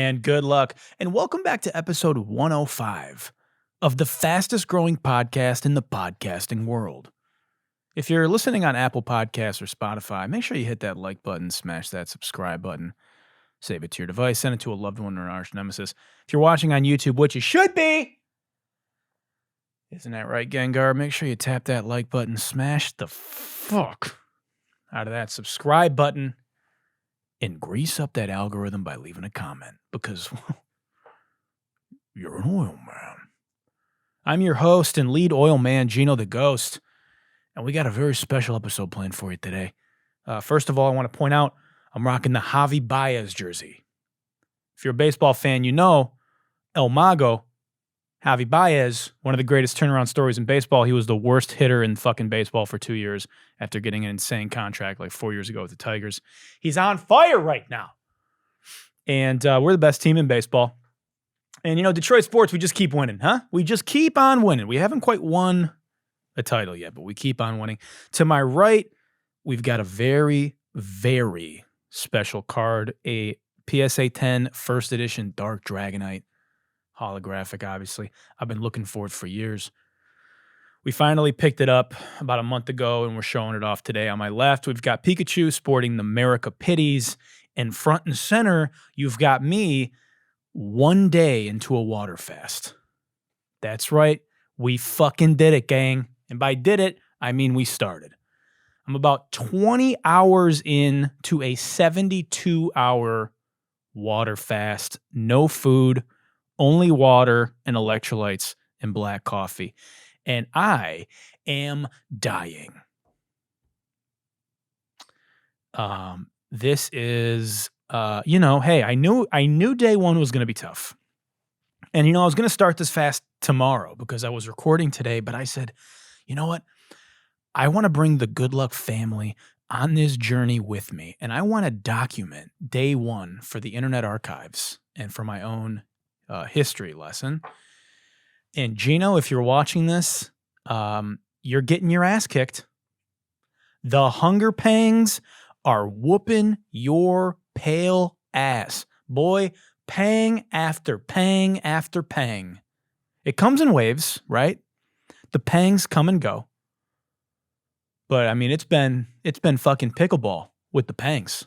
and good luck. And welcome back to episode 105 of the fastest growing podcast in the podcasting world. If you're listening on Apple Podcasts or Spotify, make sure you hit that like button, smash that subscribe button, save it to your device, send it to a loved one or an arch nemesis. If you're watching on YouTube, which you should be, isn't that right, Gengar? Make sure you tap that like button, smash the fuck out of that subscribe button, and grease up that algorithm by leaving a comment, because you're an oil man. I'm your host and lead oil man, Gino the Ghost, and we got a very special episode planned for you today. First of all, I want to point out I'm rocking the Javi Baez jersey. If you're a baseball fan, you know El Mago, Javi Baez, one of the greatest turnaround stories in baseball. He was the worst hitter in fucking baseball for 2 years after getting an insane contract like 4 years ago with the Tigers. He's on fire right now. And we're the best team in baseball. And, you know, Detroit sports, we just keep winning, huh? We just keep on winning. We haven't quite won a title yet, but we keep on winning. To my right, we've got a very, very special card, a PSA 10 first edition Dark Dragonite. Holographic, obviously. I've been looking for it for years. We finally picked it up about a month ago, and we're showing it off today. On my left, we've got Pikachu sporting the America Pitties, and front and center, you've got me 1 day into a water fast. That's right. We fucking did it, gang. And by did it, I mean we started. I'm about 20 hours into a 72-hour water fast. No food, only water and electrolytes and black coffee. And I am dying. This is, hey, I knew day one was going to be tough. And, I was going to start this fast tomorrow because I was recording today, but I said, you know what? I want to bring the Good Luck family on this journey with me. And I want to document day one for the Internet Archives and for my own history lesson. And Gino, if you're watching this, you're getting your ass kicked. The hunger pangs are whooping your pale ass. Boy, pang after pang after pang. It comes in waves, right? The pangs come and go. But I mean, it's been fucking pickleball with the pangs.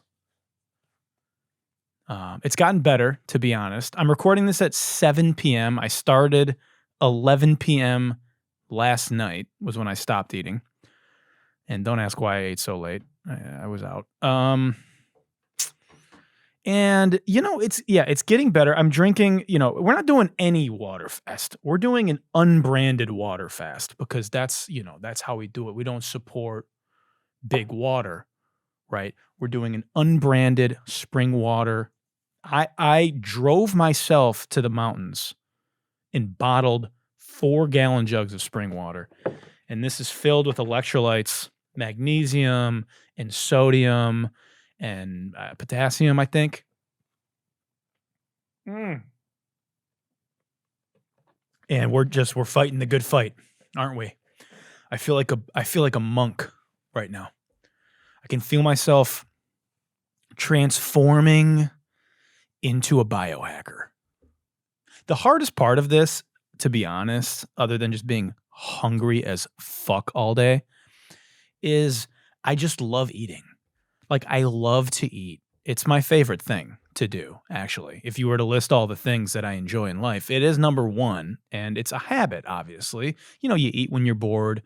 It's gotten better, to be honest. I'm recording this at 7 p.m. I started 11 p.m. last night was when I stopped eating. And don't ask why I ate so late. I was out. And, it's getting better. I'm drinking, we're not doing any water fast. We're doing an unbranded water fast because that's how we do it. We don't support big water, right? We're doing an unbranded spring water. I drove myself to the mountains and bottled 4-gallon jugs of spring water. And this is filled with electrolytes, magnesium and sodium and potassium, I think. And we're fighting the good fight, aren't we? I feel like a monk right now. I can feel myself transforming into a biohacker. The hardest part of this, to be honest, other than just being hungry as fuck all day, is I just love eating. Like, I love to eat. It's my favorite thing to do, actually. If you were to list all the things that I enjoy in life, it is number one, and it's a habit, obviously. You eat when you're bored.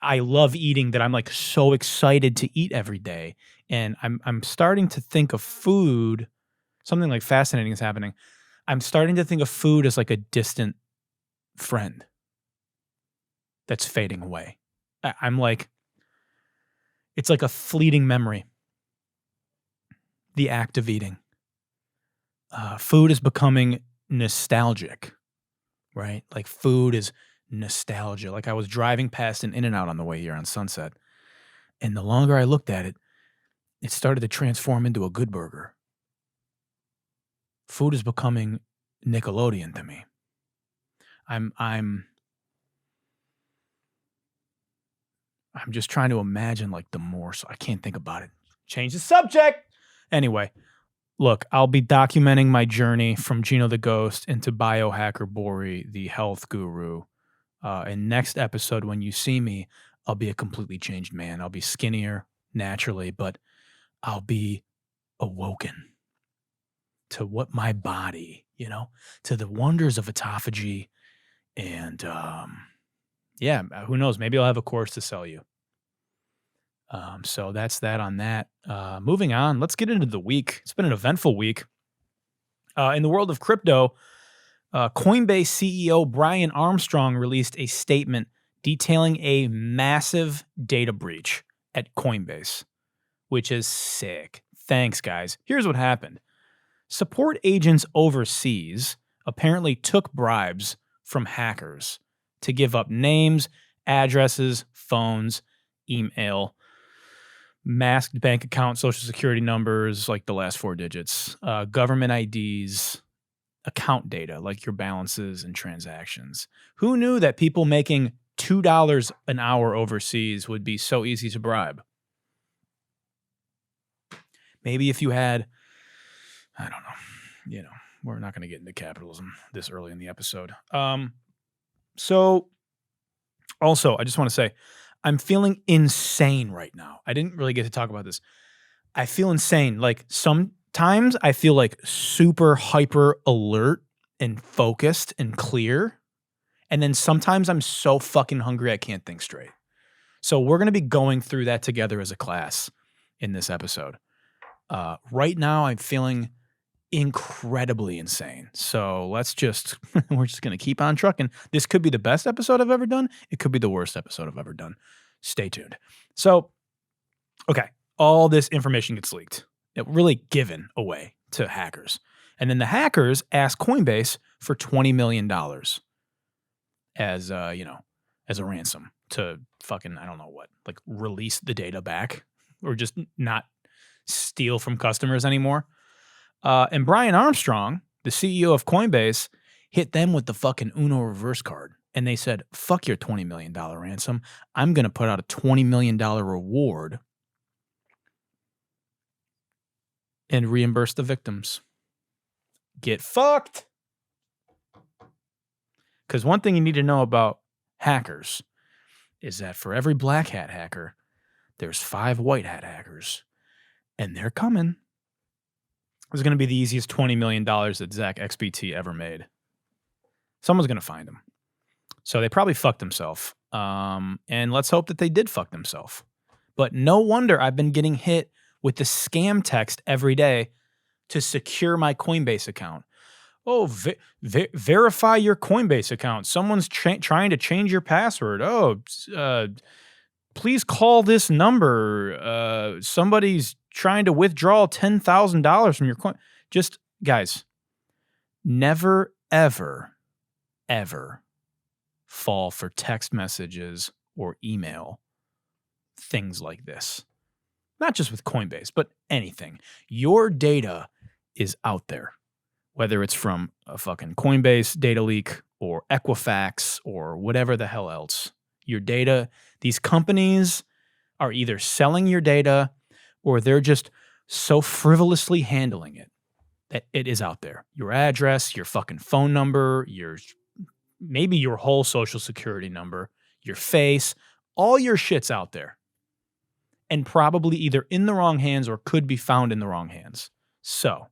I love eating that I'm like so excited to eat every day. And I'm starting to think of food, something like fascinating is happening. I'm starting to think of food as like a distant friend that's fading away. I'm like, it's like a fleeting memory. The act of eating. Food is becoming nostalgic, right? Like food is nostalgia. Like I was driving past an In-N-Out on the way here on Sunset, and the longer I looked at it, it started to transform into a good burger. Food is becoming Nickelodeon to me. I'm just trying to imagine like the morsel. I can't think about it. Change the subject. Anyway, look, I'll be documenting my journey from Gino the Ghost into biohacker Bori, the health guru. And next episode, when you see me, I'll be a completely changed man. I'll be skinnier naturally, but I'll be awoken to what my body, to the wonders of autophagy. And yeah, who knows? Maybe I'll have a course to sell you. So that's that on that. Moving on, let's get into the week. It's been an eventful week. In the world of crypto, Coinbase CEO Brian Armstrong released a statement detailing a massive data breach at Coinbase, which is sick. Thanks, guys. Here's what happened. Support agents overseas apparently took bribes from hackers to give up names, addresses, phones, email, masked bank account, social security numbers, like the last 4 digits, government IDs, account data, like your balances and transactions. Who knew that people making $2 an hour overseas would be so easy to bribe? Maybe if you had, I don't know, we're not going to get into capitalism this early in the episode. So also, I just want to say, I'm feeling insane right now. I didn't really get to talk about this. I feel insane. Like sometimes I feel like super hyper alert and focused and clear. And then sometimes I'm so fucking hungry I can't think straight. So we're going to be going through that together as a class in this episode. Right now I'm feeling incredibly insane. So we're just going to keep on trucking. This could be the best episode I've ever done. It could be the worst episode I've ever done. Stay tuned. So, okay, all this information gets leaked. It really given away to hackers. And then the hackers ask Coinbase for $20 million as a ransom to fucking, I don't know what, like release the data back or just not steal from customers anymore. And Brian Armstrong, the CEO of Coinbase, hit them with the fucking Uno reverse card. And they said, fuck your $20 million ransom. I'm going to put out a $20 million reward and reimburse the victims. Get fucked. Because one thing you need to know about hackers is that for every black hat hacker, there's 5 white hat hackers. And they're coming. It's going to be the easiest $20 million that Zach XBT ever made. Someone's going to find him. So they probably fucked himself. And let's hope that they did fuck themselves. But no wonder I've been getting hit with the scam text every day to secure my Coinbase account. Oh, verify your Coinbase account. Someone's trying to change your password. Oh, please call this number. Somebody's trying to withdraw $10,000 from your coin. Just, guys, never, ever, ever fall for text messages or email things like this. Not just with Coinbase, but anything. Your data is out there, whether it's from a fucking Coinbase data leak or Equifax or whatever the hell else. Your data, these companies are either selling your data or they're just so frivolously handling it that it is out there. Your address, your fucking phone number, maybe your whole social security number, your face, all your shit's out there. And probably either in the wrong hands or could be found in the wrong hands. So,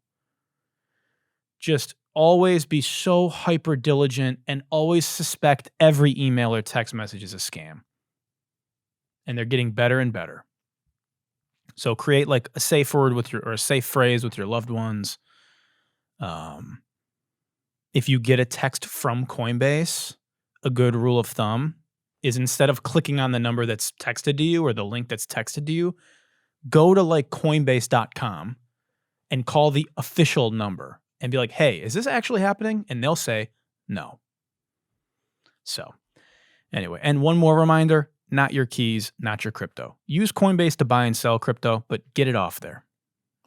just always be so hyper diligent and always suspect every email or text message is a scam. And they're getting better and better. So create like a safe word or a safe phrase with your loved ones. If you get a text from Coinbase, a good rule of thumb is instead of clicking on the number that's texted to you or the link that's texted to you, go to like Coinbase.com and call the official number and be like, hey, is this actually happening? And they'll say no. So anyway, and one more reminder, not your keys, not your crypto. Use Coinbase to buy and sell crypto, but get it off there.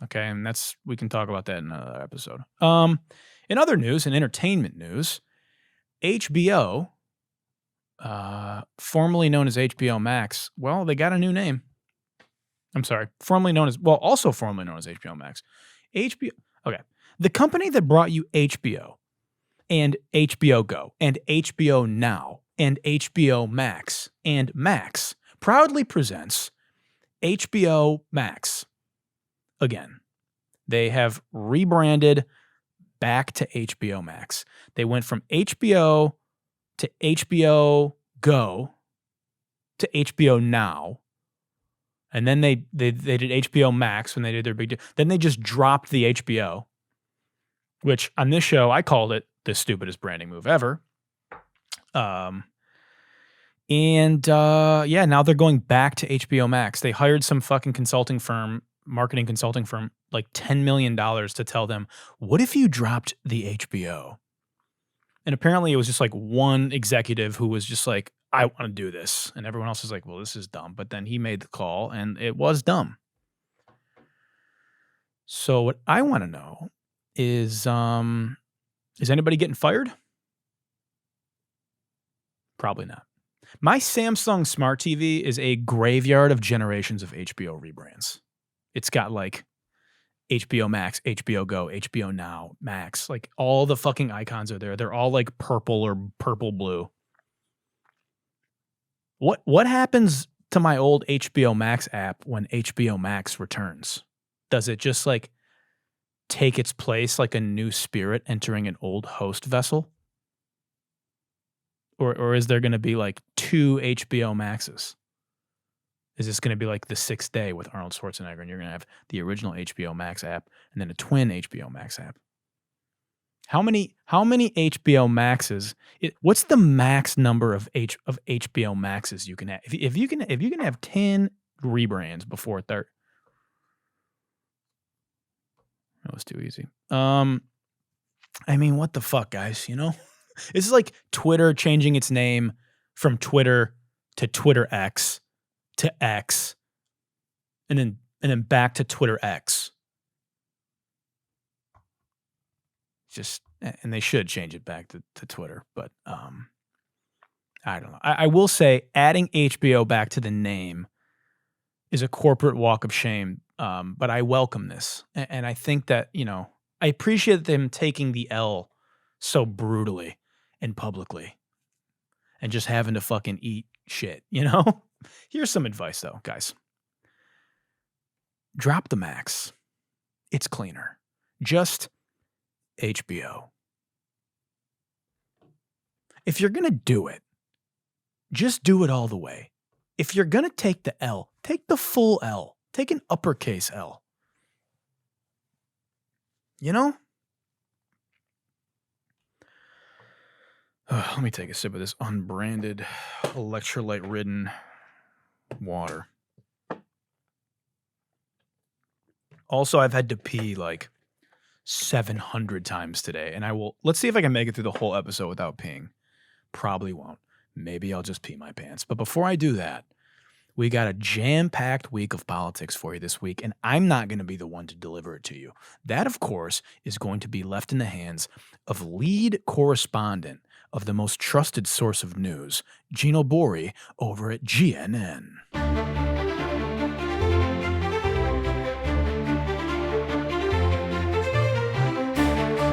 Okay, and we can talk about that in another episode. In other news and entertainment news, HBO, formerly known as HBO Max, well, they got a new name. I'm sorry, also formerly known as HBO Max. Okay. The company that brought you HBO and HBO Go and HBO Now and HBO Max and Max proudly presents HBO Max again. They have rebranded back to HBO Max. They went from HBO to HBO Go to HBO Now. And then they did HBO Max when they did their big deal. Then they just dropped the HBO, which on this show I called it the stupidest branding move ever. Yeah, now they're going back to HBO Max. They hired some fucking marketing consulting firm, like $10 million to tell them, what if you dropped the HBO? And apparently it was just like one executive who was just like, I want to do this. And everyone else is like, well, this is dumb. But then he made the call and it was dumb. So what I want to know is anybody getting fired? Probably not. My Samsung Smart TV is a graveyard of generations of HBO rebrands. It's got like HBO Max, HBO Go, HBO Now, Max. Like all the fucking icons are there. They're all like purple or purple blue. What happens to my old HBO Max app when HBO Max returns? Does it just like take its place like a new spirit entering an old host vessel? Or is there going to be like two HBO Maxes? Is this going to be like the sixth day with Arnold Schwarzenegger and you're going to have the original HBO Max app and then a twin HBO Max app? How many HBO Maxes? What's the max number of HBO Maxes you can have? If you can have 10 rebrands before 30. That was too easy. I mean, what the fuck, guys? You know, this is like Twitter changing its name from Twitter to Twitter X to X, and then back to Twitter X. And they should change it back to Twitter, but I don't know. I will say adding HBO back to the name is a corporate walk of shame, but I welcome this. And I think that, you know, I appreciate them taking the L so brutally and publicly and just having to fucking eat shit, you know? Here's some advice, though, guys. Drop the Max. It's cleaner. Just HBO. If you're going to do it, just do it all the way. If you're going to take the L, take the full L. Take an uppercase L. You know? Let me take a sip of this unbranded, electrolyte-ridden water. Also, I've had to pee like 700 times today, and let's see if I can make it through the whole episode without peeing. Probably won't. Maybe I'll just pee my pants. But before I do that, we got a jam-packed week of politics for you this week, and I'm not going to be the one to deliver it to you. That, of course, is going to be left in the hands of lead correspondent of the most trusted source of news, Gino Bori, over at GNN.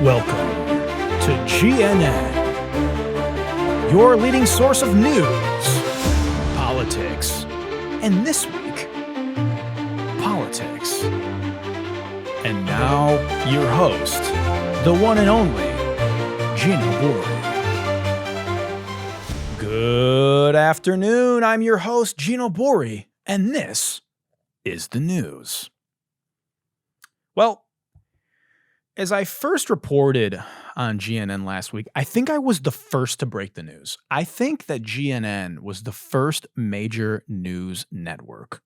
Welcome to GNN, your leading source of news, politics, and this week, politics. And now, your host, the one and only, Gino Bori. Good afternoon. I'm your host, Gino Bori, and this is the news. Well, as I first reported on GNN last week, I think I was the first to break the news. I think that GNN was the first major news network,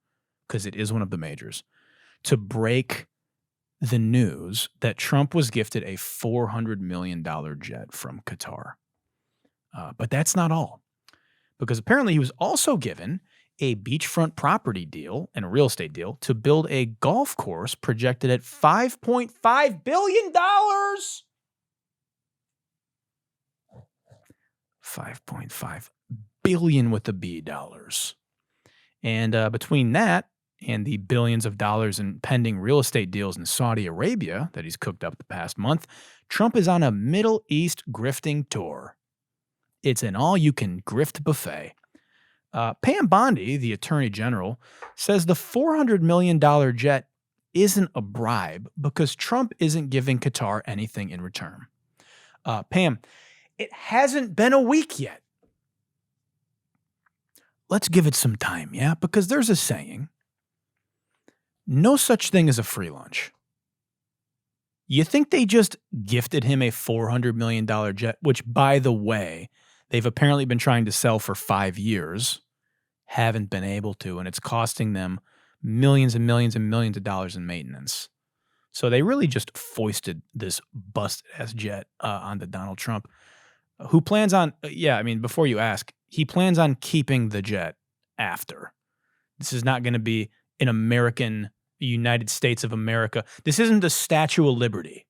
because it is one of the majors, to break the news that Trump was gifted a $400 million jet from Qatar. But that's not all, because apparently he was also given a beachfront property deal and a real estate deal to build a golf course projected at $5.5 billion. $5.5 billion with the B dollars. And between that and the billions of dollars in pending real estate deals in Saudi Arabia that he's cooked up the past month, Trump is on a Middle East grifting tour. It's an all-you-can-grift buffet. Pam Bondi, the Attorney General, says the $400 million jet isn't a bribe because Trump isn't giving Qatar anything in return. Pam, it hasn't been a week yet. Let's give it some time, yeah? Because there's a saying, no such thing as a free lunch. You think they just gifted him a $400 million jet, which, by the way, they've apparently been trying to sell for 5 years, haven't been able to, and it's costing them millions and millions and millions of dollars in maintenance. So they really just foisted this busted-ass jet onto Donald Trump, who plans on, before you ask, he plans on keeping the jet after. This is not going to be an American, United States of America. This isn't the Statue of Liberty,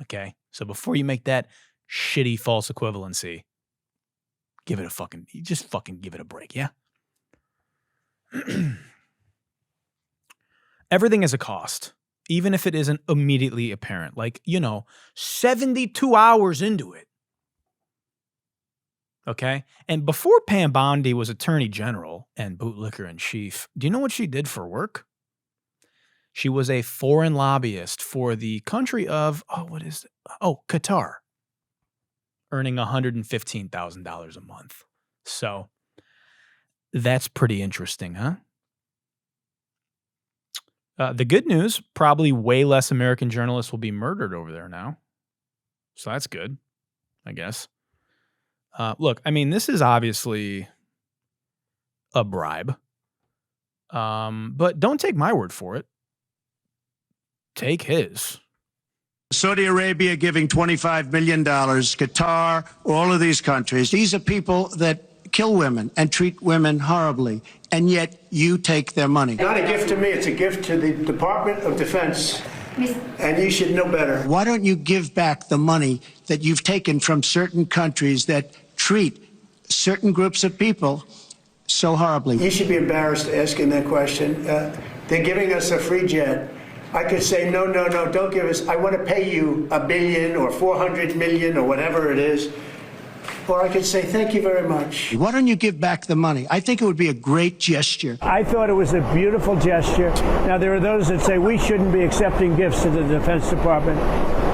okay? So before you make that shitty false equivalency, give it a break, yeah? Everything has a cost, even if it isn't immediately apparent. 72 hours into it. Okay? And before Pam Bondi was Attorney General and bootlicker in chief, do you know what she did for work? She was a foreign lobbyist for the country of, Qatar, earning $115,000 a month. So that's pretty interesting, huh? The good news, probably way less American journalists will be murdered over there now. So that's good, I guess. Look, this is obviously a bribe. But don't take my word for it. Take his. Saudi Arabia giving $25 million, Qatar, all of these countries. These are people that kill women and treat women horribly, and yet you take their money. Not a gift to me, it's a gift to the Department of Defense, and you should know better. Why don't you give back the money that you've taken from certain countries that treat certain groups of people so horribly? You should be embarrassed asking that question. They're giving us a free jet. I could say, no, don't give us. I want to pay you $1 billion or $400 million or whatever it is. Or I could say, thank you very much. Why don't you give back the money? I think it would be a great gesture. I thought it was a beautiful gesture. Now, there are those that say we shouldn't be accepting gifts to the Defense Department.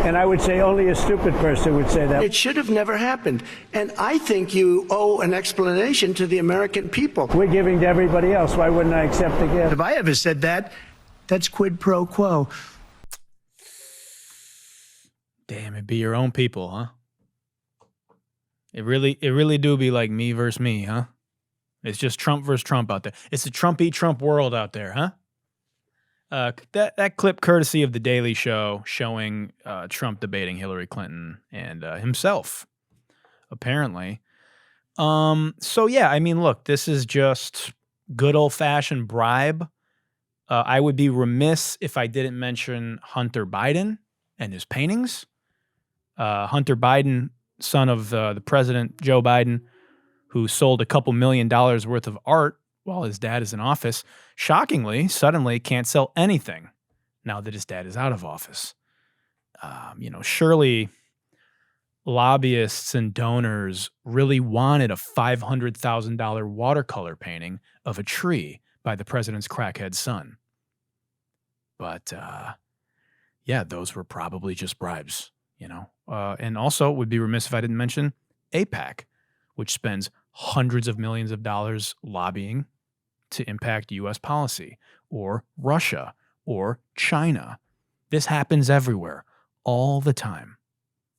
And I would say only a stupid person would say that. It should have never happened. And I think you owe an explanation to the American people. We're giving to everybody else. Why wouldn't I accept a gift? If I ever said that, that's quid pro quo. Damn, it be your own people, huh? It really do be like me versus me, huh? It's just Trump versus Trump out there. It's the Trumpy Trump world out there, huh? That clip courtesy of The Daily Show showing Trump debating Hillary Clinton and himself, apparently. So yeah, look, this is just good old-fashioned bribe. I would be remiss if I didn't mention Hunter Biden and his paintings. Hunter Biden, son of the president, Joe Biden, who sold a couple $1 million worth of art while his dad is in office, shockingly, suddenly can't sell anything now that his dad is out of office. Surely lobbyists and donors really wanted a $500,000 watercolor painting of a tree by the president's crackhead son. But, those were probably just bribes, and also would be remiss if I didn't mention AIPAC, which spends hundreds of millions of dollars lobbying to impact U.S. policy, or Russia, or China. This happens everywhere, all the time.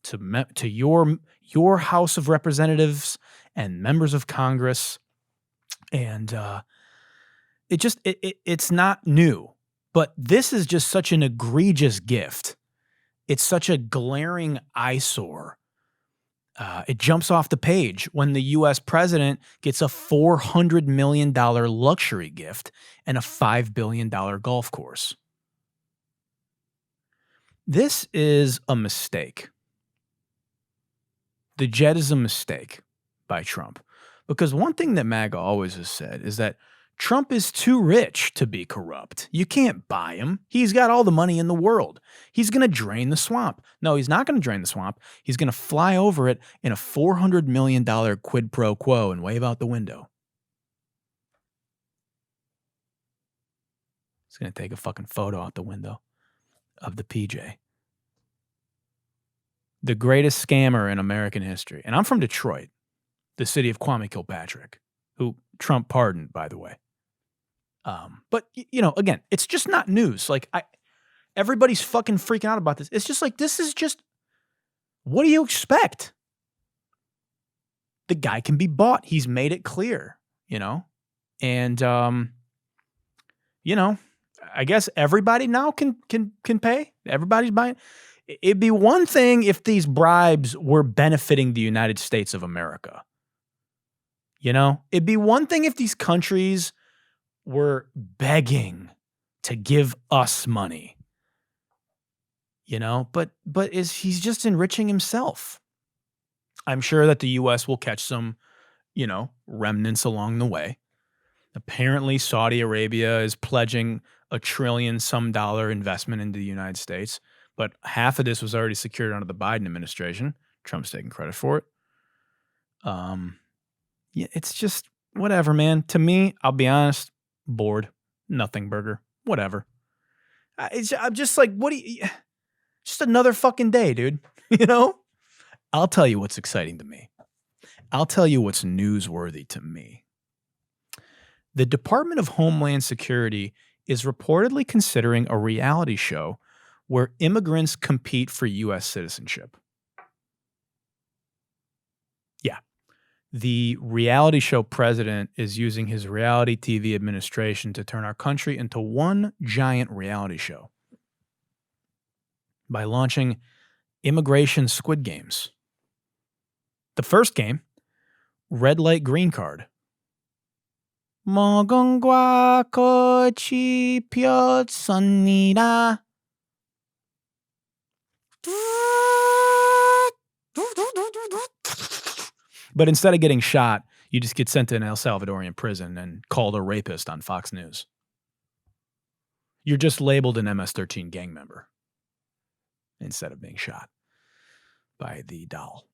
To your House of Representatives and members of Congress, and it's not new. But this is just such an egregious gift. It's such a glaring eyesore. It jumps off the page when the U.S. president gets a $400 million luxury gift and a $5 billion golf course. This is a mistake. The jet is a mistake by Trump. Because one thing that MAGA always has said is that Trump is too rich to be corrupt. You can't buy him. He's got all the money in the world. He's going to drain the swamp. No, he's not going to drain the swamp. He's going to fly over it in a $400 million quid pro quo and wave out the window. He's going to take a fucking photo out the window of the PJ. The greatest scammer in American history. And I'm from Detroit, the city of Kwame Kilpatrick, who Trump pardoned, by the way. But, you know, again, it's just not news. Like, everybody's fucking freaking out about this. It's just like, this is just, what do you expect? The guy can be bought. He's made it clear, you know? And, you know, I guess everybody now can pay. Everybody's buying. It'd be one thing if these bribes were benefiting the United States of America. You know, it'd be one thing if these countries were begging to give us money. You know, but he's just enriching himself. I'm sure that the U.S. will catch some, you know, remnants along the way. Apparently, Saudi Arabia is pledging $1 trillion some dollar investment into the United States, but half of this was already secured under the Biden administration. Trump's taking credit for it. Yeah, it's just whatever, man. To me, I'll be honest, bored, nothing burger, whatever. I'm just like, what do you? Just another fucking day, dude. You know? I'll tell you what's exciting to me. I'll tell you what's newsworthy to me. The Department of Homeland Security is reportedly considering a reality show where immigrants compete for U.S. citizenship. Yeah. The reality show president is using his reality TV administration to turn our country into one giant reality show by launching immigration Squid games. The first game, red light, green card. 먹은과 꽃이 피었습니다. But instead of getting shot, you just get sent to an El Salvadorian prison and called a rapist on Fox News. You're just labeled an MS-13 gang member instead of being shot by the doll.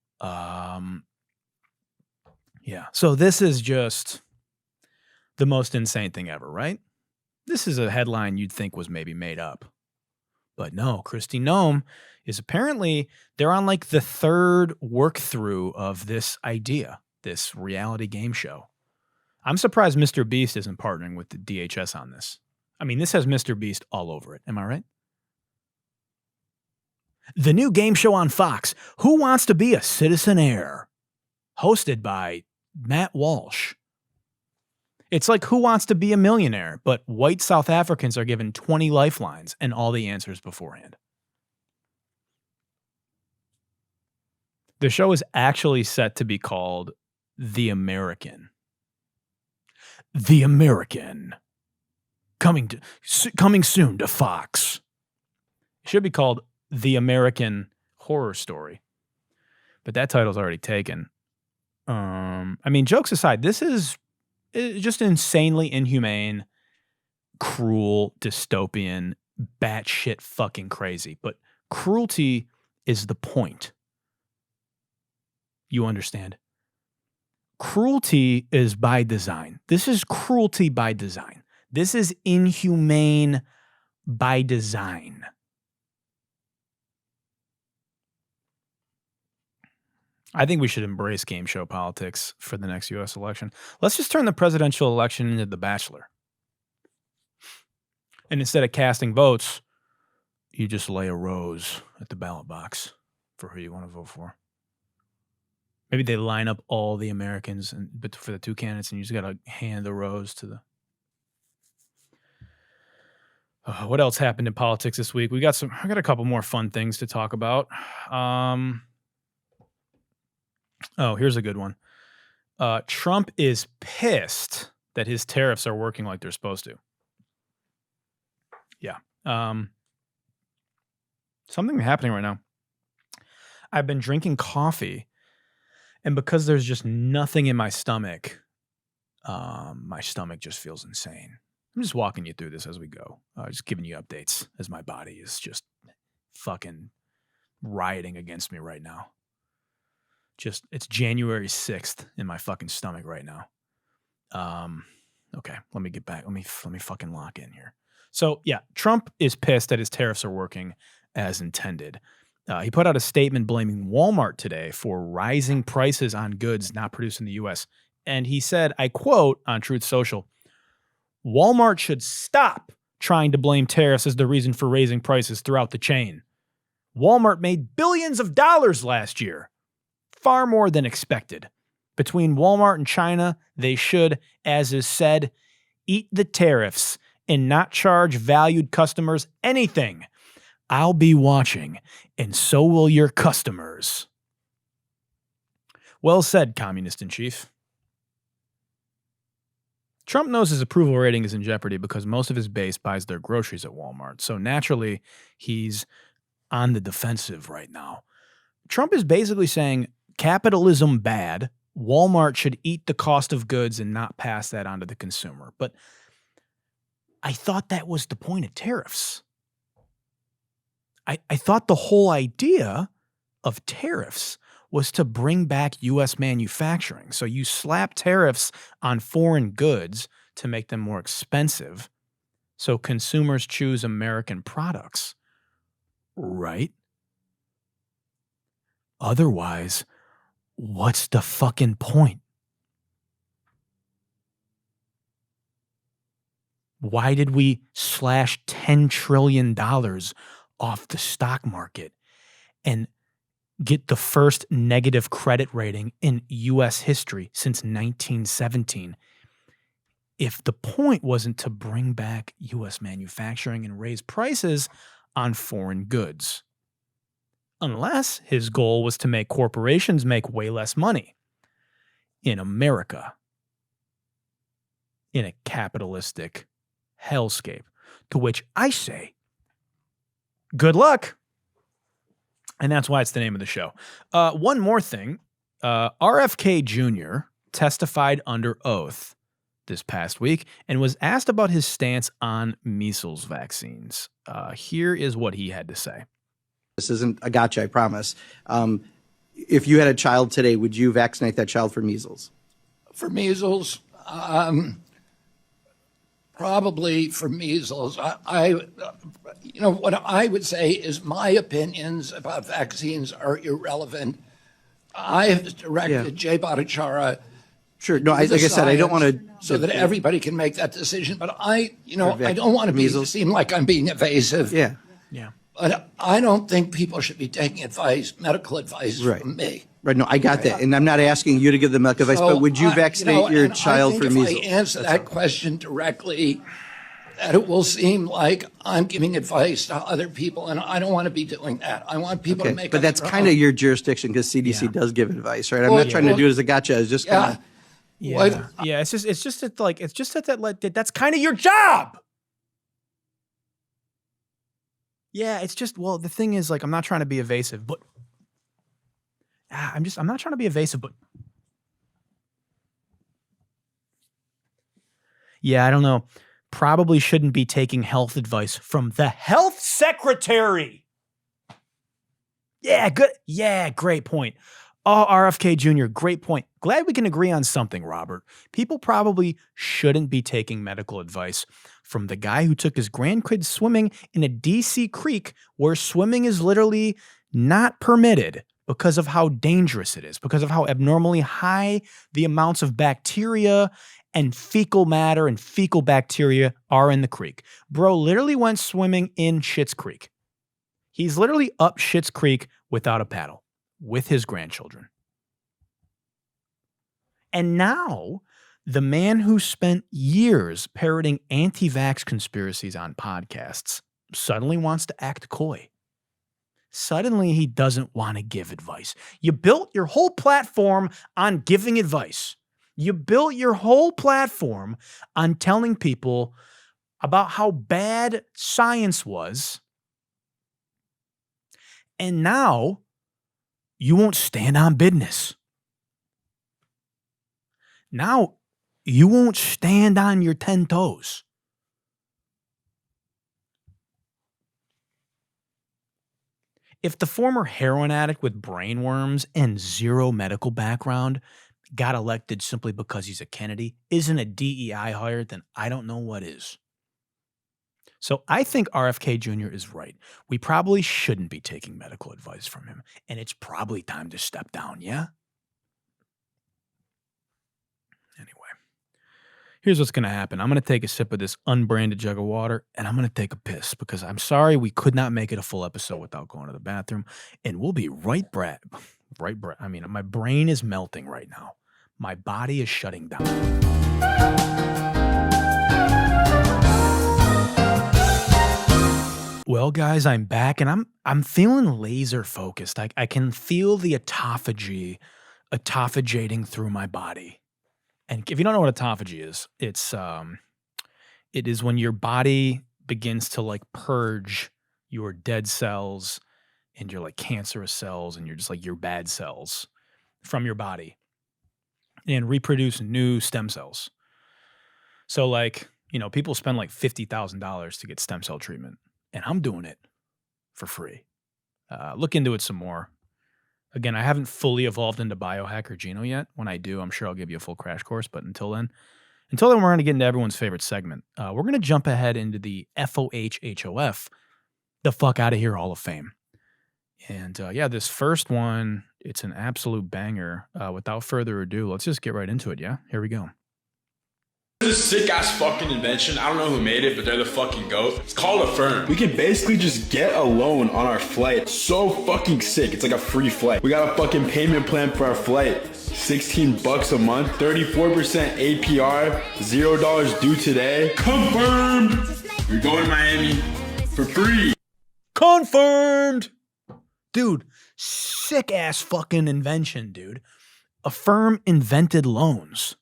Yeah. So this is just the most insane thing ever, right? This is a headline you'd think was maybe made up. But no, Kristi Noem is apparently, they're on like the third work through of this idea, this reality game show. I'm surprised Mr. Beast isn't partnering with the DHS on this. I mean, this has Mr. Beast all over it. Am I right? The new game show on Fox, Who Wants to Be a Citizenaire? Hosted by Matt Walsh. It's like Who Wants to Be a Millionaire, but white South Africans are given 20 lifelines and all the answers beforehand. The show is actually set to be called The American. The American. Coming soon to Fox. It should be called The American Horror Story. But that title's already taken. I mean, jokes aside, this is just insanely inhumane, cruel, dystopian, batshit fucking crazy. But cruelty is the point. You understand? Cruelty is by design. This is cruelty by design. This is inhumane by design. I think we should embrace game show politics for the next U.S. election. Let's just turn the presidential election into The Bachelor. And instead of casting votes, you just lay a rose at the ballot box for who you want to vote for. Maybe they line up all the Americans but for the two candidates, and you just got to hand the rose to the... what else happened in politics this week? I got a couple more fun things to talk about. Oh, here's a good one. Trump is pissed that his tariffs are working like they're supposed to. Yeah. Something happening right now. I've been drinking coffee, and because there's just nothing in my stomach, My stomach just feels insane. I'm just walking you through this as we go. Just giving you updates as my body is just fucking rioting against me right now. It's January 6th in my fucking stomach right now. Okay, let me get back. Let me fucking lock in here. So yeah, Trump is pissed that his tariffs are working as intended. He put out a statement blaming Walmart today for rising prices on goods not produced in the U.S. And he said, I quote on Truth Social, Walmart should stop trying to blame tariffs as the reason for raising prices throughout the chain. Walmart made billions of dollars last year, far more than expected. Between Walmart and China, they should, as is said, eat the tariffs and not charge valued customers anything. I'll be watching, and so will your customers. Well said, Communist in Chief. Trump knows his approval rating is in jeopardy because most of his base buys their groceries at Walmart. So naturally, he's on the defensive right now. Trump is basically saying capitalism bad. Walmart should eat the cost of goods and not pass that on to the consumer. But I thought that was the point of tariffs. I thought the whole idea of tariffs was to bring back U.S. manufacturing. So you slap tariffs on foreign goods to make them more expensive so consumers choose American products, right? Otherwise, what's the fucking point? Why did we slash $10 trillion off the stock market and get the first negative credit rating in U.S. history since 1917? If the point wasn't to bring back U.S. manufacturing and raise prices on foreign goods. Unless his goal was to make corporations make way less money in America, in a capitalistic hellscape, to which I say, good luck. And that's why it's the name of the show. One more thing. RFK Jr. testified under oath this past week and was asked about his stance on measles vaccines. Here is what he had to say. This isn't a gotcha, I promise. If you had a child today, would you vaccinate that child for measles? For measles, probably for measles. What I would say is my opinions about vaccines are irrelevant. I have directed Jay Bhattacharya. Sure. No, like I said, I don't want to. So that everybody can make that decision. But I don't want to seem like I'm being evasive. Yeah. But I don't think people should be taking medical advice from me. Right. No, I got that. And I'm not asking you to give the medical advice, but would you vaccinate your child for measles? If I answer that question directly, that it will seem like I'm giving advice to other people, and I don't want to be doing that. I want people to make. But that's kind of your jurisdiction because CDC does give advice, right? I'm not trying to do it as a gotcha. It's just kind of. Yeah. It's just that that's kind of your job. Yeah, it's just, well, the thing is, like, I'm not trying to be evasive, but I'm not trying to be evasive, but yeah, I don't know. Probably shouldn't be taking health advice from the health secretary. Yeah, good. Yeah, great point. Oh, RFK Jr., great point. Glad we can agree on something, Robert. People probably shouldn't be taking medical advice from the guy who took his grandkids swimming in a DC creek where swimming is literally not permitted because of how dangerous it is, because of how abnormally high the amounts of bacteria and fecal matter and fecal bacteria are in the creek. Bro literally went swimming in Schitt's Creek. He's literally up Schitt's Creek without a paddle with his grandchildren. And now, the man who spent years parroting anti-vax conspiracies on podcasts suddenly wants to act coy. Suddenly, he doesn't want to give advice. You built your whole platform on giving advice. You built your whole platform on telling people about how bad science was. And now, you won't stand on business. Now, You won't stand on your 10 toes. If the former heroin addict with brain worms and zero medical background got elected simply because he's a Kennedy isn't a DEI hire, then I don't know what is. So I think RFK Jr. is right. We probably shouldn't be taking medical advice from him, and it's probably time to step down, yeah? Anyway, here's what's going to happen. I'm going to take a sip of this unbranded jug of water, and I'm going to take a piss because I'm sorry we could not make it a full episode without going to the bathroom, and we'll be right back. I mean, my brain is melting right now. My body is shutting down. Well, guys, I'm back, and I'm feeling laser focused. I can feel the autophagy autophagating through my body. And if you don't know what autophagy is, it is when your body begins to like purge your dead cells and your like cancerous cells and you're just like your bad cells from your body and reproduce new stem cells. So like, you know, people spend like $50,000 to get stem cell treatment, and I'm doing it for free. Look into it some more. Again, I haven't fully evolved into biohacker Gino yet. When I do, I'm sure I'll give you a full crash course. But until then, we're going to get into everyone's favorite segment. We're going to jump ahead into the FOH HOF, the fuck out of here Hall of Fame. And yeah, this first one, it's an absolute banger. Without further ado, let's just get right into it. Yeah, here we go. This sick ass fucking invention. I don't know who made it, but they're the fucking GOAT. It's called Affirm. We can basically just get a loan on our flight. So fucking sick. It's like a free flight. We got a fucking payment plan for our flight. $16 a month, 34% APR, $0 due today. Confirmed. We're going to Miami for free. Confirmed. Dude, sick ass fucking invention, dude. Affirm invented loans.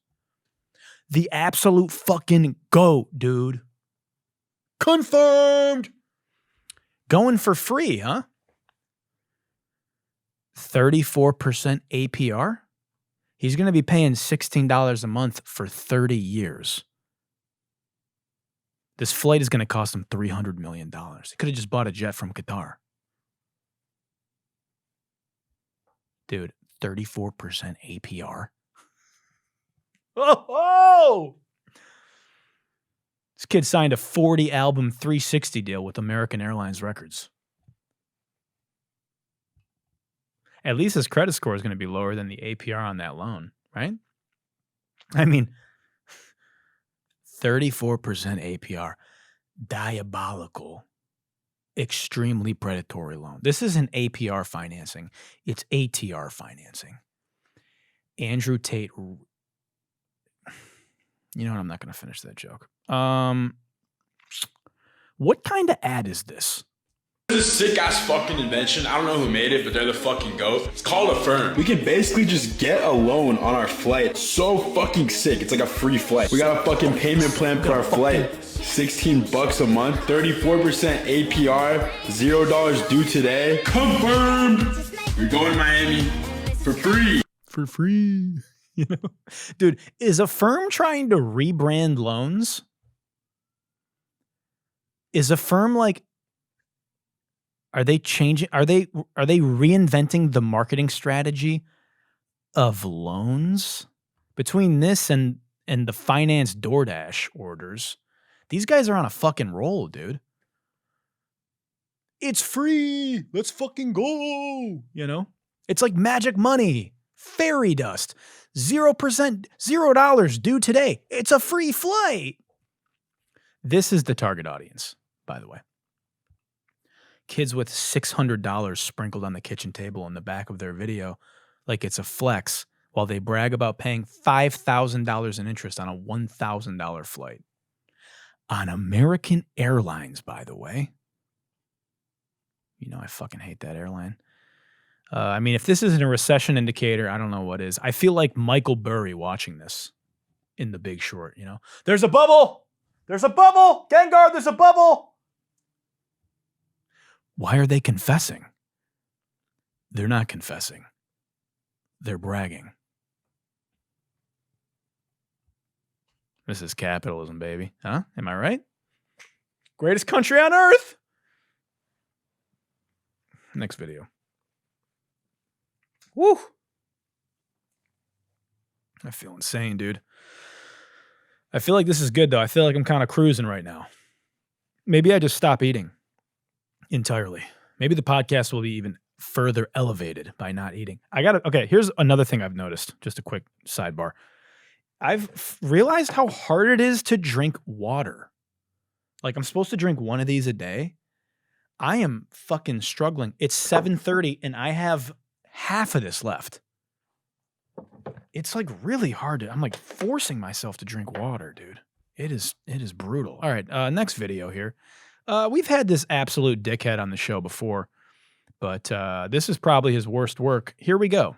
The absolute fucking GOAT, dude. Confirmed. Going for free, huh? 34% APR? He's going to be paying $16 a month for 30 years. This flight is going to cost him $300 million. He could have just bought a jet from Qatar. Dude, 34% APR. Oh! This kid signed a 40-album 360 deal with American Airlines Records. At least his credit score is going to be lower than the APR on that loan, right? I mean, 34% APR. Diabolical. Extremely predatory loan. This isn't APR financing. It's ATR financing. Andrew Tate... You know what? I'm not going to finish that joke. What kind of ad is this? This sick ass fucking invention. I don't know who made it, but they're the fucking GOAT. It's called Affirm. We can basically just get a loan on our flight. So fucking sick. It's like a free flight. We got a fucking payment plan for our flight. $16 a month, 34% APR, $0 due today. Confirmed. We're going to Miami for free. For free. You know, dude, is Affirm trying to rebrand loans? Is Affirm like, are they changing? Are they reinventing the marketing strategy of loans? Between this and the finance DoorDash orders, these guys are on a fucking roll, dude. It's free. Let's fucking go. You know, it's like magic money, fairy dust. 0%, $0 due today. It's a free flight. This is the target audience, by the way. Kids with $600 sprinkled on the kitchen table in the back of their video like it's a flex while they brag about paying $5,000 in interest on a $1,000 flight. On American Airlines, by the way. You know I fucking hate that airline. I mean, if this isn't a recession indicator, I don't know what is. I feel like Michael Burry watching this in The Big Short, you know? There's a bubble! There's a bubble! Gengar, there's a bubble! Why are they confessing? They're not confessing. They're bragging. This is capitalism, baby. Huh? Am I right? Greatest country on earth. Next video. Woo. I feel insane, dude. I feel like this is good, though. I feel like I'm kind of cruising right now. Maybe I just stop eating entirely. Maybe the podcast will be even further elevated by not eating. Okay, here's another thing I've noticed. Just a quick sidebar. I've realized how hard it is to drink water. Like, I'm supposed to drink one of these a day. I am fucking struggling. It's 7:30 and I have half of this left. It's like really hard I'm like forcing myself to drink water, dude. It is brutal. All right, next video here. We've had this absolute dickhead on the show before, but this is probably his worst work. Here we go.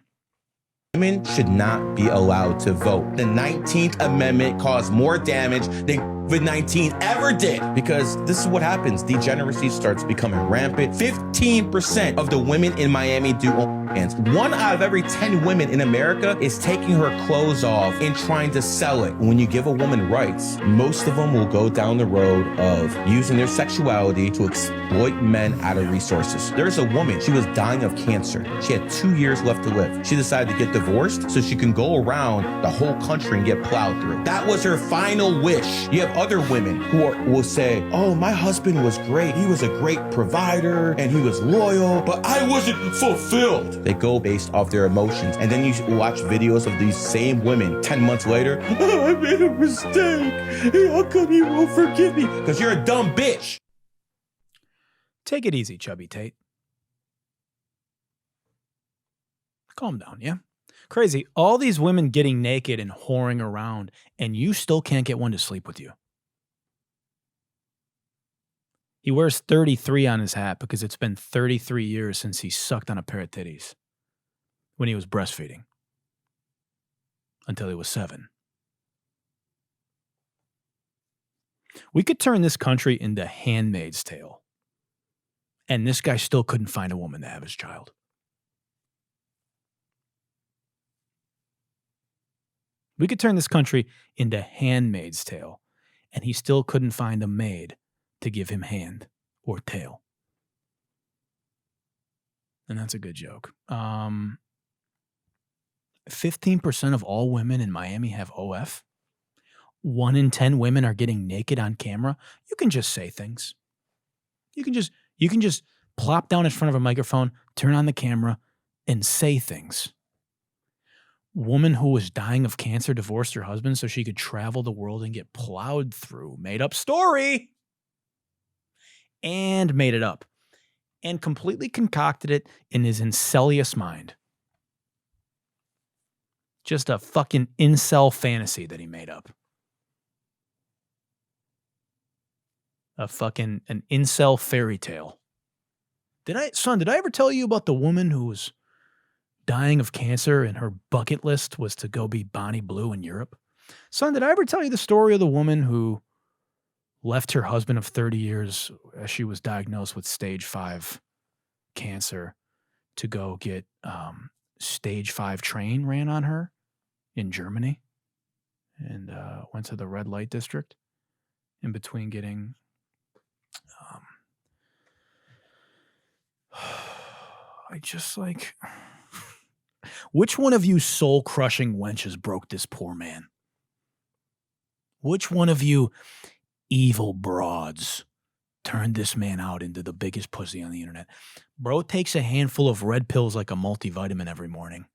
Women should not be allowed to vote. The 19th Amendment caused more damage than COVID-19 ever did, because this is what happens. Degeneracy starts becoming rampant. 15% of the women in Miami do OnlyFans. 1 out of every 10 women in America is taking her clothes off and trying to sell it. When you give a woman rights, most of them will go down the road of using their sexuality to exploit men out of resources. There's a woman, she was dying of cancer. She had 2 years left to live. She decided to get divorced so she can go around the whole country and get plowed through. That was her final wish. You have other women who will say, oh, my husband was great. He was a great provider and he was loyal, but I wasn't fulfilled. They go based off their emotions. And then you watch videos of these same women 10 months later. Oh, I made a mistake. Hey, how come you won't forgive me? Because you're a dumb bitch. Take it easy, Chubby Tate. Calm down, yeah? Crazy. All these women getting naked and whoring around, and you still can't get one to sleep with you. He wears 33 on his hat because it's been 33 years since he sucked on a pair of titties when he was breastfeeding. Until he was 7. We could turn this country into Handmaid's Tale. And this guy still couldn't find a woman to have his child. We could turn this country into Handmaid's Tale, and he still couldn't find a maid to give him hand or tail. And that's a good joke. 15% of all women in Miami have OF. 1 in 10 women are getting naked on camera. You can just say things. You can just plop down in front of a microphone, turn on the camera, and say things. Woman who was dying of cancer divorced her husband so she could travel the world and get plowed through. Made up story. And made it up. And completely concocted it in his incelious mind. Just a fucking incel fantasy that he made up. An incel fairy tale. Did I ever tell you about the woman who was dying of cancer and her bucket list was to go be Bonnie Blue in Europe? Son, did I ever tell you the story of the woman who left her husband of 30 years as she was diagnosed with stage 5 cancer to go get stage 5 train ran on her in Germany and went to the red light district in between getting I just like which one of you soul-crushing wenches broke this poor man? Which one of you evil broads turned this man out into the biggest pussy on the internet? Bro takes a handful of red pills like a multivitamin every morning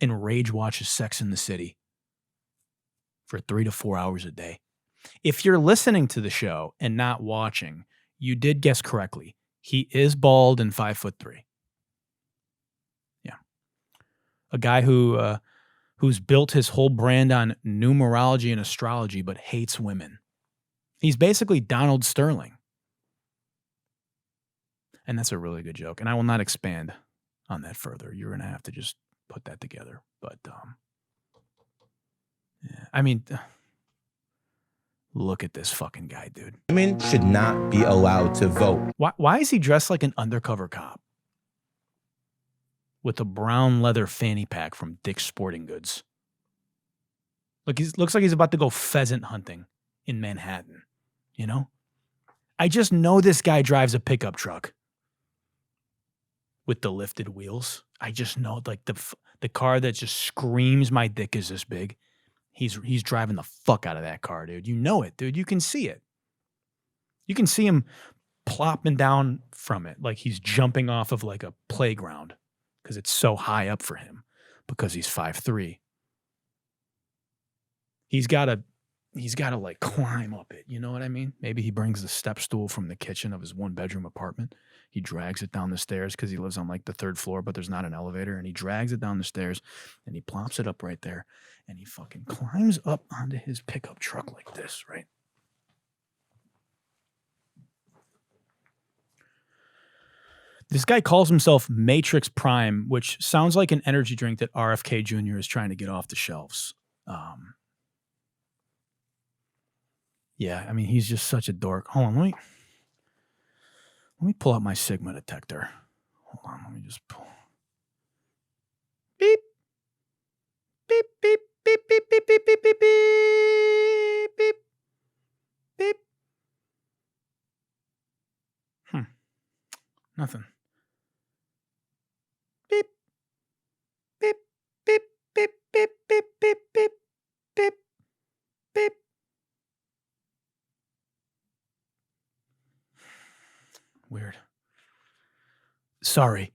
and rage watches Sex in the City for 3 to 4 hours a day. If you're listening to the show and not watching, you did guess correctly. He is bald and 5'3". Yeah. A guy who's built his whole brand on numerology and astrology but hates women. He's basically Donald Sterling. And that's a really good joke. And I will not expand on that further. You're going to have to just put that together. But, yeah. I mean, look at this fucking guy, dude. Women should not be allowed to vote. Why is he dressed like an undercover cop? With a brown leather fanny pack from Dick's Sporting Goods. Look, he looks like he's about to go pheasant hunting in Manhattan, you know? I just know this guy drives a pickup truck with the lifted wheels. I just know, like, the car that just screams my dick is this big. He's driving the fuck out of that car, dude. You know it, dude. You can see it. You can see him plopping down from it like he's jumping off of like a playground because it's so high up for him because he's 5'3". He's got to like climb up it. You know what I mean? Maybe he brings the step stool from the kitchen of his 1-bedroom apartment. He drags it down the stairs because he lives on like the 3rd floor, but there's not an elevator. And he drags it down the stairs and he plops it up right there. And he fucking climbs up onto his pickup truck like this, right? This guy calls himself Matrix Prime, which sounds like an energy drink that RFK Jr. is trying to get off the shelves. Yeah, I mean, he's just such a dork. Hold on, let me pull out my Sigma detector. Hold on, let me just pull. Beep. Beep, beep, beep, beep, beep, beep, beep, beep, beep, beep, beep. Nothing. Beep, beep, beep, beep, beep, beep, beep, beep, beep, beep. Weird. Sorry,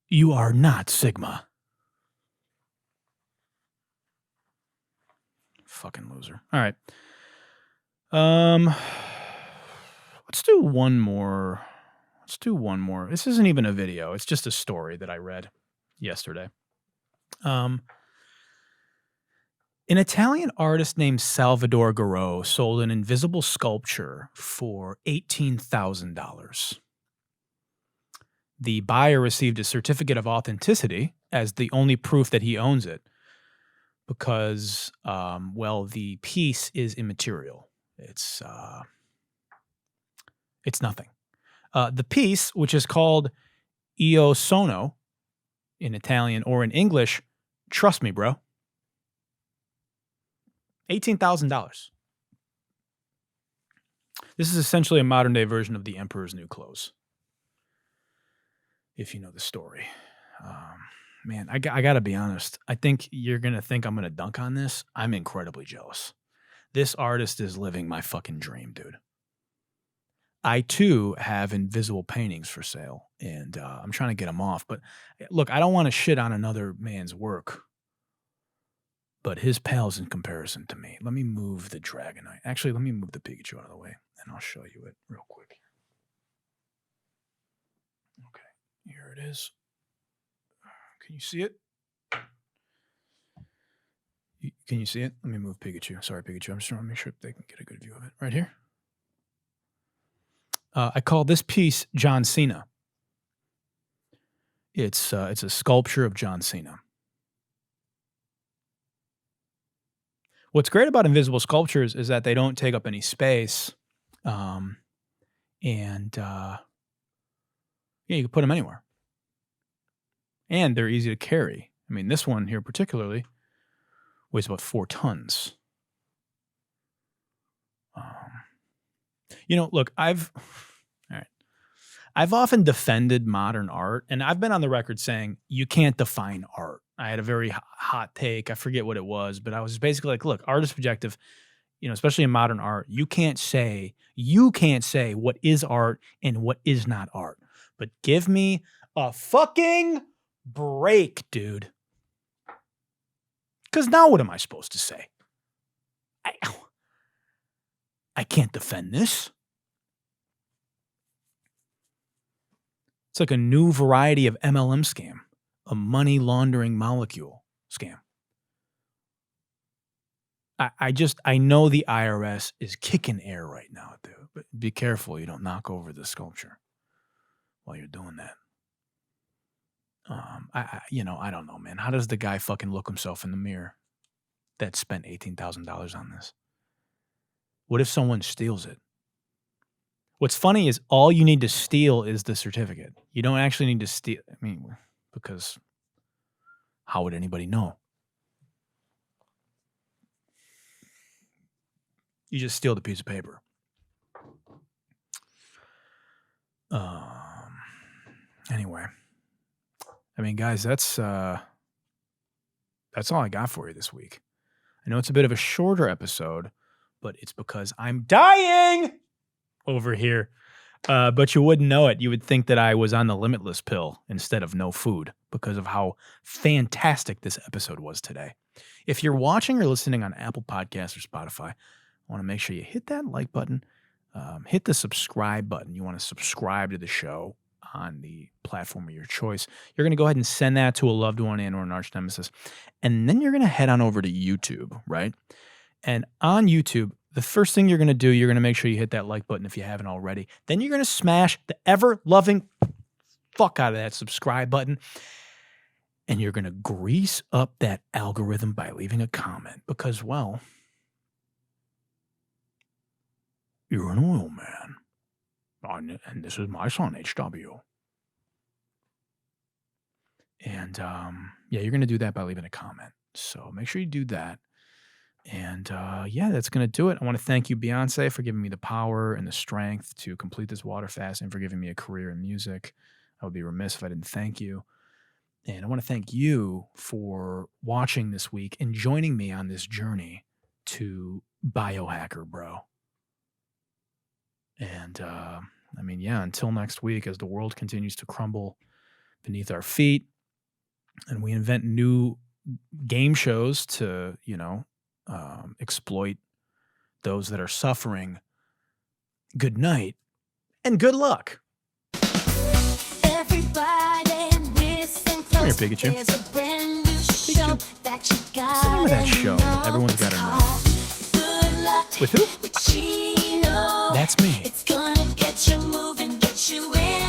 you are not Sigma. Fucking loser. All right. Let's do one more. This isn't even a video. It's just a story that I read yesterday. An Italian artist named Salvador Garau sold an invisible sculpture for $18,000. The buyer received a certificate of authenticity as the only proof that he owns it because, the piece is immaterial. It's nothing. The piece, which is called Io Sono in Italian or in English, trust me, bro. $18,000. This is essentially a modern day version of the Emperor's New Clothes. If you know the story. Man, I got to be honest. I think you're going to think I'm going to dunk on this. I'm incredibly jealous. This artist is living my fucking dream, dude. I, too, have invisible paintings for sale, and I'm trying to get them off. But, look, I don't want to shit on another man's work, but his pales in comparison to me. Let me move the Dragonite. Actually, let me move the Pikachu out of the way, and I'll show you it real quick. Okay, here it is. Can you see it? Can you see it? Let me move Pikachu. Sorry, Pikachu. I'm just trying to make sure they can get a good view of it. Right here. I call this piece John Cena. It's a sculpture of John Cena. What's great about invisible sculptures is that they don't take up any space, and you can put them anywhere. And they're easy to carry. I mean, this one here particularly weighs about 4 tons. Look, I've often defended modern art, and I've been on the record saying you can't define art. I had a very hot take. I forget what it was, but I was basically like, look, art is subjective, especially in modern art. You can't say what is art and what is not art. But give me a fucking break, dude. Because now what am I supposed to say? I can't defend this. It's like a new variety of MLM scam, a money laundering molecule scam. I know the IRS is kicking air right now, dude, but be careful you don't knock over the sculpture while you're doing that. I don't know, man. How does the guy fucking look himself in the mirror that spent $18,000 on this? What if someone steals it? What's funny is all you need to steal is the certificate. You don't actually need to steal. I mean, because how would anybody know? You just steal the piece of paper. Anyway, I mean, guys, that's all I got for you this week. I know it's a bit of a shorter episode, but it's because I'm dying over here. But you wouldn't know it. You would think that I was on the limitless pill instead of no food because of how fantastic this episode was today. If you're watching or listening on Apple Podcasts or Spotify, I want to make sure you hit that like button, hit the subscribe button. You want to subscribe to the show on the platform of your choice. You're going to go ahead and send that to a loved one and or an arch nemesis. And then you're going to head on over to YouTube, right? And on YouTube, the first thing you're going to do, you're going to make sure you hit that like button if you haven't already. Then you're going to smash the ever-loving fuck out of that subscribe button. And you're going to grease up that algorithm by leaving a comment because, well, you're an oil man. And this is my son, HW. And, yeah, you're going to do that by leaving a comment. So make sure you do that. And, yeah, that's going to do it. I want to thank you, Beyonce, for giving me the power and the strength to complete this water fast and for giving me a career in music. I would be remiss if I didn't thank you. And I want to thank you for watching this week and joining me on this journey to biohacker, bro. And, I mean, yeah, until next week, as the world continues to crumble beneath our feet and we invent new game shows to, you know, exploit those that are suffering, good night and good luck. Everybody listen close. Come here, Pikachu. There's a brand new show that you got. What's the name of that show that everyone's got to know? Good luck With who? with Gino. That's me. It's gonna get you moving, get you in.